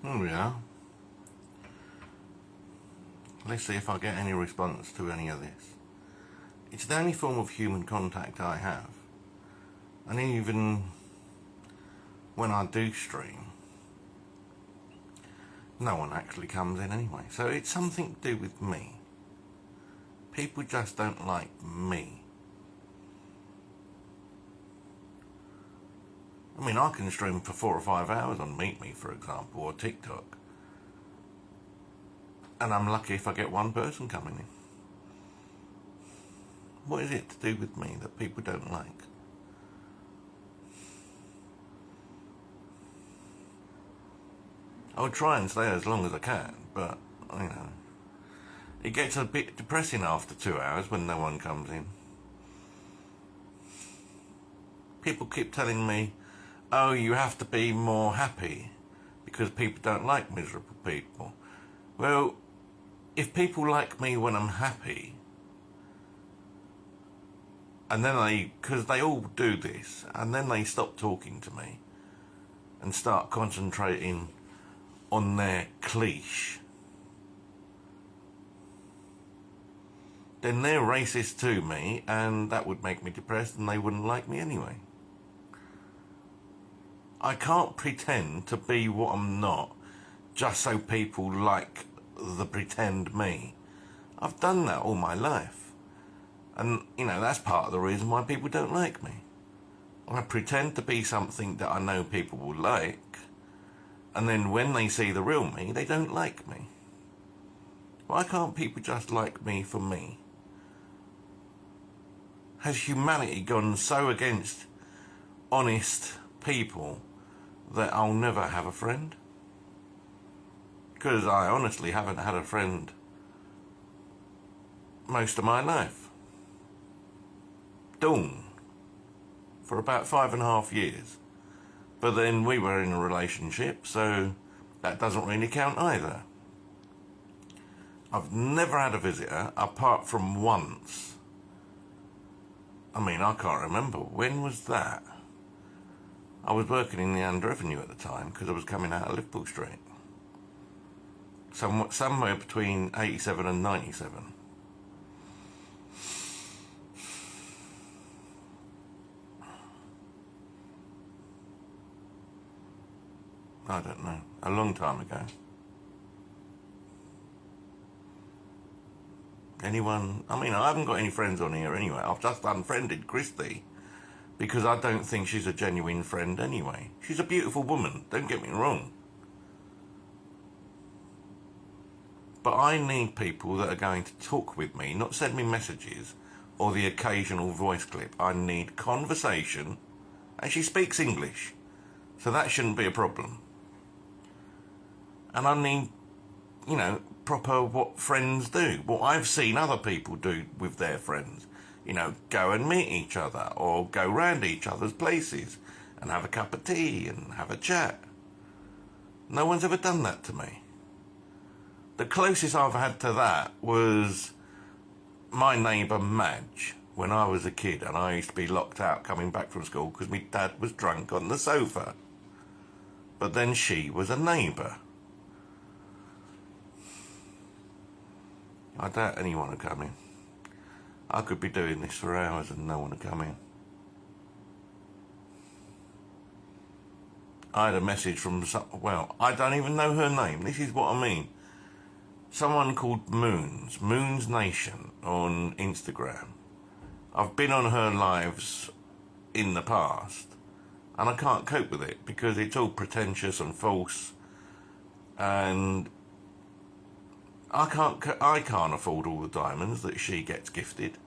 Oh yeah. Let's see if I get any response to any of this. It's the only form of human contact I have. And even when I do stream, no one actually comes in anyway. So it's something to do with me. People just don't like me. I mean, I can stream for 4 or 5 hours on Meet Me, for example, or TikTok. And I'm lucky if I get one person coming in. What is it to do with me that people don't like? I'll try and stay as long as I can, but, it gets a bit depressing after 2 hours when no one comes in. People keep telling me, oh, you have to be more happy because people don't like miserable people. Well, if people like me when I'm happy, and then because they all do this, and then they stop talking to me and start concentrating on their cliche, then they're racist to me, and that would make me depressed, and they wouldn't like me anyway. I can't pretend to be what I'm not just so people like the pretend me. I've done that all my life. And, that's part of the reason why people don't like me. I pretend to be something that I know people will like, and then when they see the real me, they don't like me. Why can't people just like me for me? Has humanity gone so against honest people that I'll never have a friend? Because I honestly haven't had a friend most of my life. Dawn. For about 5.5 years. But then we were in a relationship, so that doesn't really count either. I've never had a visitor, apart from once. I can't remember. When was that? I was working in the Under Avenue at the time because I was coming out of Liverpool Street. Somewhere between 87 and 97. I don't know. A long time ago. Anyone? I haven't got any friends on here anyway. I've just unfriended Christy because I don't think she's a genuine friend anyway. She's a beautiful woman, don't get me wrong. But I need people that are going to talk with me, not send me messages or the occasional voice clip. I need conversation, and she speaks English, so that shouldn't be a problem. And I need, proper what friends do, what I've seen other people do with their friends. Go and meet each other or go round each other's places and have a cup of tea and have a chat. No one's ever done that to me. The closest I've had to that was my neighbour Madge when I was a kid, and I used to be locked out coming back from school because my dad was drunk on the sofa. But then she was a neighbour. I doubt anyone would come in. I could be doing this for hours and no one would come in. I had a message from I don't even know her name. This is what I mean. Someone called Moons Nation on Instagram. I've been on her lives in the past and I can't cope with it because it's all pretentious and false, and I can't afford all the diamonds that she gets gifted.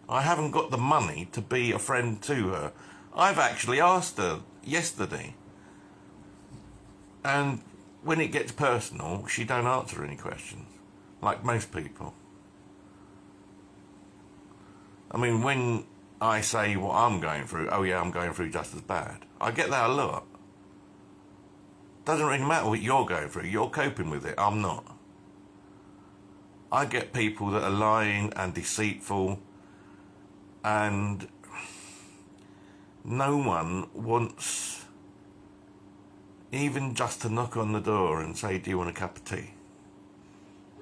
I haven't got the money to be a friend to her. I've actually asked her yesterday, and when it gets personal, she don't answer any questions, like most people. When I say what I'm going through, oh yeah, I'm going through just as bad. I get that a lot. Doesn't really matter what you're going through, you're coping with it, I'm not. I get people that are lying and deceitful, and no one wants even just to knock on the door and say, do you want a cup of tea?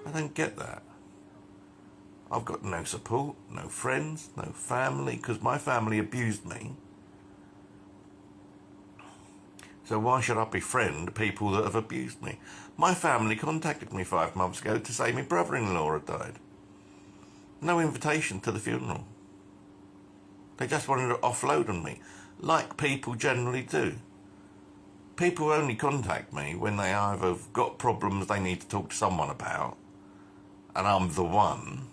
I don't get that. I've got no support, no friends, no family, because my family abused me. So why should I befriend people that have abused me? My family contacted me 5 months ago to say my brother-in-law had died. No invitation to the funeral. They just wanted to offload on me, like people generally do. People only contact me when they either got problems they need to talk to someone about, and I'm the one.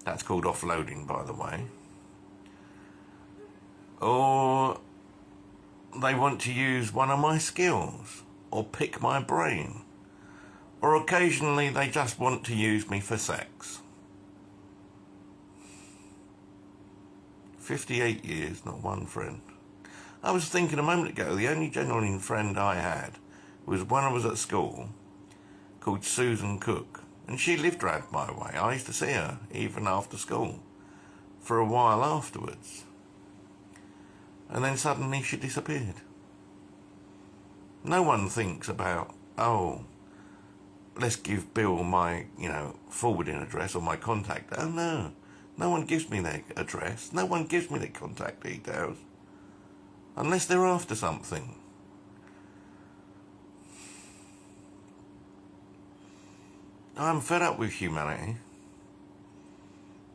That's called offloading, by the way. Or they want to use one of my skills, or pick my brain. Or occasionally they just want to use me for sex. 58 years, not one friend. I was thinking a moment ago, the only genuine friend I had was when I was at school, called Susan Cook. And she lived round my way. I used to see her, even after school, for a while afterwards. And then suddenly she disappeared. No one thinks about, oh, let's give Bill my, forwarding address or my contact. Oh, no. No one gives me their address. No one gives me their contact details. Unless they're after something. I'm fed up with humanity.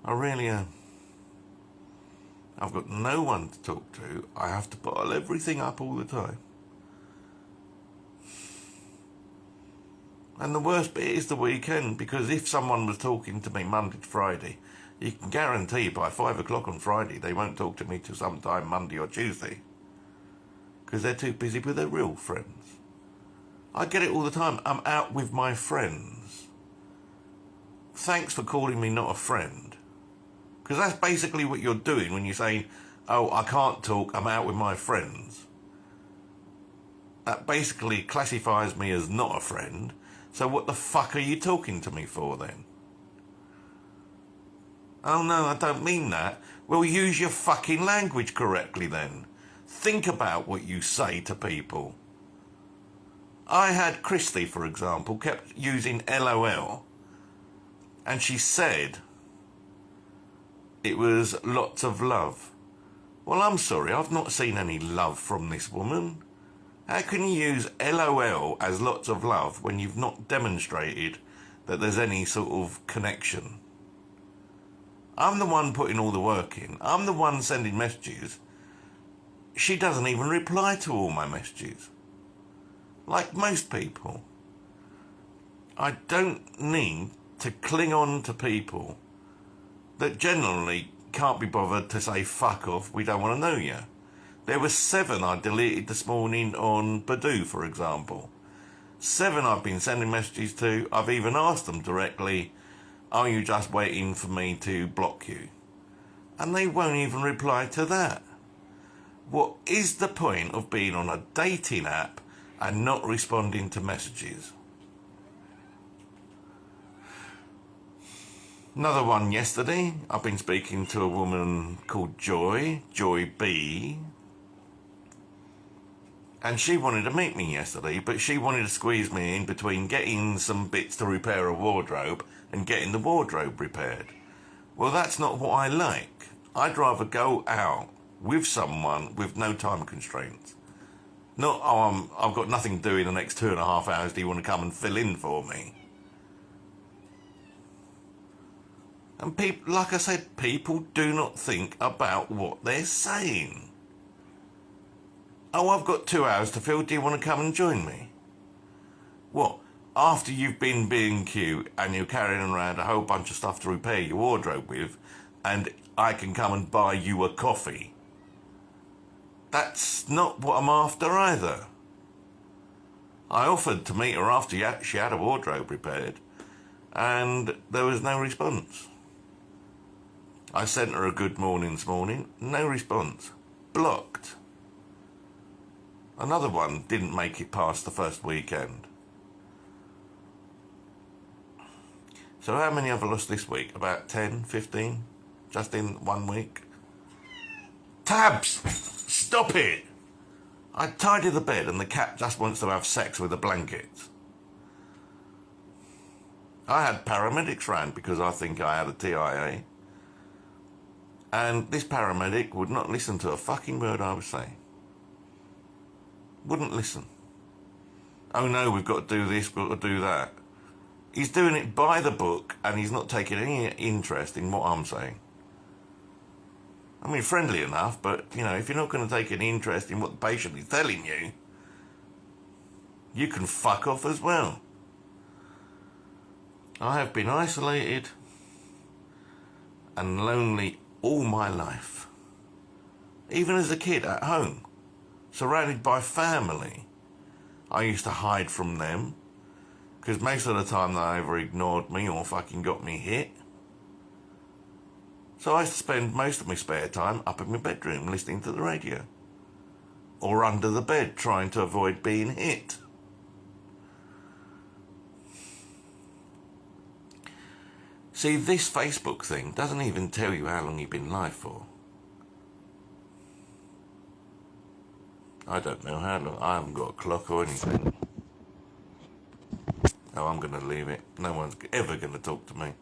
I really am. I've got no one to talk to. I have to bottle everything up all the time. And the worst bit is the weekend, because if someone was talking to me Monday to Friday, you can guarantee by 5 o'clock on Friday they won't talk to me till sometime Monday or Tuesday, because they're too busy with their real friends. I get it all the time. I'm out with my friends. Thanks for calling me not a friend. Because that's basically what you're doing when you're saying, oh, I can't talk, I'm out with my friends. That basically classifies me as not a friend. So what the fuck are you talking to me for then? Oh no, I don't mean that. Well, use your fucking language correctly then. Think about what you say to people. I had Christy, for example, kept using LOL. And she said it was lots of love. Well, I'm sorry, I've not seen any love from this woman. How can you use LOL as lots of love when you've not demonstrated that there's any sort of connection? I'm the one putting all the work in. I'm the one sending messages. She doesn't even reply to all my messages. Like most people. I don't need to cling on to people that generally can't be bothered to say fuck off, we don't want to know you. There were 7 I deleted this morning on Badoo, for example. 7 I've been sending messages to. I've even asked them directly, are you just waiting for me to block you? And they won't even reply to that. What is the point of being on a dating app and not responding to messages? Another one yesterday, I've been speaking to a woman called Joy B. And she wanted to meet me yesterday, but she wanted to squeeze me in between getting some bits to repair a wardrobe and getting the wardrobe repaired. Well, that's not what I like. I'd rather go out with someone with no time constraints. Not, oh, I've got nothing to do in the next 2.5 hours, do you want to come and fill in for me? And people, like I said, people do not think about what they're saying. Oh, I've got 2 hours to fill, do you want to come and join me? What, after you've been being cute and you're carrying around a whole bunch of stuff to repair your wardrobe with, and I can come and buy you a coffee? That's not what I'm after either. I offered to meet her after she had a wardrobe repaired, and there was no response. I sent her a good morning this morning, no response. Blocked. Another one didn't make it past the first weekend. So how many have I lost this week? About 10, 15? Just in 1 week? Tabs! Stop it! I tidy the bed and the cat just wants to have sex with the blankets. I had paramedics round because I think I had a TIA. And this paramedic would not listen to a fucking word I was saying. Wouldn't listen. Oh no, we've got to do this, we've got to do that. He's doing it by the book and he's not taking any interest in what I'm saying. I mean, friendly enough, but, you know, if you're not going to take any interest in what the patient is telling you, you can fuck off as well. I have been isolated and lonely all my life. Even as a kid at home, surrounded by family, I used to hide from them because most of the time they either ignored me or fucking got me hit. So I used to spend most of my spare time up in my bedroom listening to the radio. Or under the bed trying to avoid being hit. See, this Facebook thing doesn't even tell you how long you've been live for. I don't know how long. I haven't got a clock or anything. Oh, I'm going to leave it. No one's ever going to talk to me.